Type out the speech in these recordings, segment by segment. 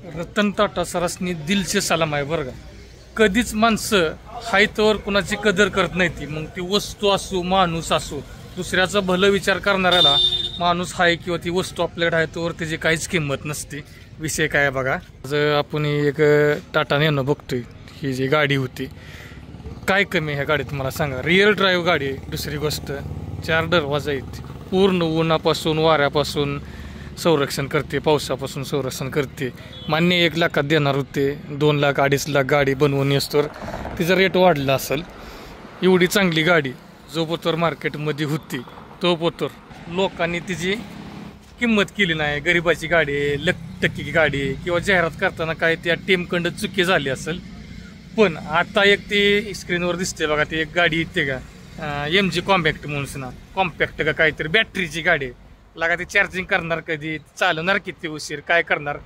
रतन टाटा सरासनी दिलचे सलाम आहे बरं का. कधीच माणसं हायतवर कुणाची कदर करत नाही ती. मग ती वस्तू असो माणूस असो, दुसऱ्याचा भलं विचार करणाऱ्याला माणूस आहे किंवा ती वस्तू आपल्याकडे आहे तोवर त्याची काहीच किंमत नसते. विषय काय आहे बघा. आज आपण एक टाटा नॅनो बघतोय. ही जी गाडी होती काय कमी ह्या गाडीत मला सांगा. रिअल ड्राईव्ह गाडी आहे. दुसरी गोष्ट 4 दरवाजा आहेत. पूर्ण उन्हापासून वाऱ्यापासून संरक्षण करते, पावसापासून संरक्षण करते. मान्य 1 लाखात देणार होते, 2 लाख 2.5 लाख गाडी बनवून येस्तोवर तिचा रेट वाढला असेल. एवढी चांगली गाडी जो पोतर मार्केटमध्ये होती तो पोतर लोकांनी तिची किंमत केली नाही. गरिबाची गाडी आहे, लखटकी गाडी आहे किंवा जाहिरात करताना काय त्या टीमकडं चुकी झाली असेल. पण आता एक ती स्क्रीनवर दिसते बघा, ती एक गाडी येते का MG कॉम्पॅक्ट म्हणून ना, कॉम्पॅक्ट का काहीतरी बॅटरीची गाडी आहे. लागा ती चार्जिंग करणार कधी, चालवणार किती उशीर, काय करणार.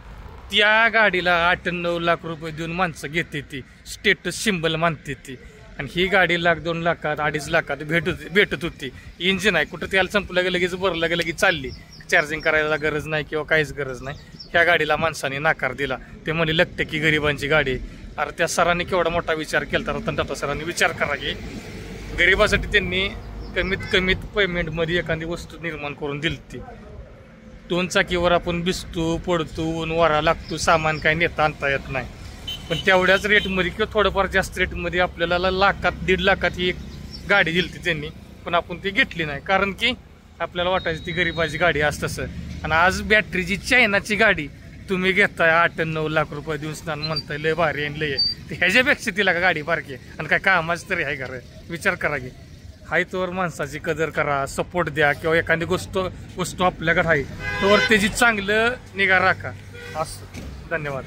त्या गाडीला 8-9 लाख रुपये देऊन माणसं घेते ती, स्टेटस सिंबल मानते ती. आणि ही गाडी 1 लाख 2 लाखात 2.5 लाखात भेटत होती. इंजिन आहे, कुठं त्याला संपलं गेलं लगेच भरलं गेलं की चालली, चार्जिंग करायला गरज नाही किंवा काहीच गरज नाही. ह्या गाडीला माणसाने नाकार दिला. ते म्हणे लखटकी गरिबांची गाडी. अरे त्या सरांनी केवढा मोठा विचार केला. रतन टाटा सरांनी विचार करा की गरिबासाठी त्यांनी कमीत पेमेंटमध्ये एखादी वस्तू निर्माण करून दिली. ती 2 चाकीवर आपण भिजतो, पडतो, वारा लागतो, सामान काही नेता आणता येत नाही. पण तेवढ्याच रेटमध्ये किंवा थोडंफार जास्त रेटमध्ये आपल्याला लाखात 1.5 लाखात ही एक गाडी दिली ती त्यांनी. पण आपण ती घेतली नाही, कारण की आपल्याला वाटायची ती गरिबाची गाडी असं तसं. आणि आज बॅटरीची चायनाची गाडी तुम्ही घेताय 8-9 लाख रुपये देऊन स्नान म्हणताय लय भारी आणि लय. तर ह्याच्यापेक्षा तिला का गाडी बारकी आणि काय कामाच तरी आहे का रे. विचार करा की हाय तोवर माणसाची कदर करा, सपोर्ट द्या किंवा एखादी वस्तू आपल्याकडे आहे तोवर त्याची चांगलं निगा राखा. असं. धन्यवाद.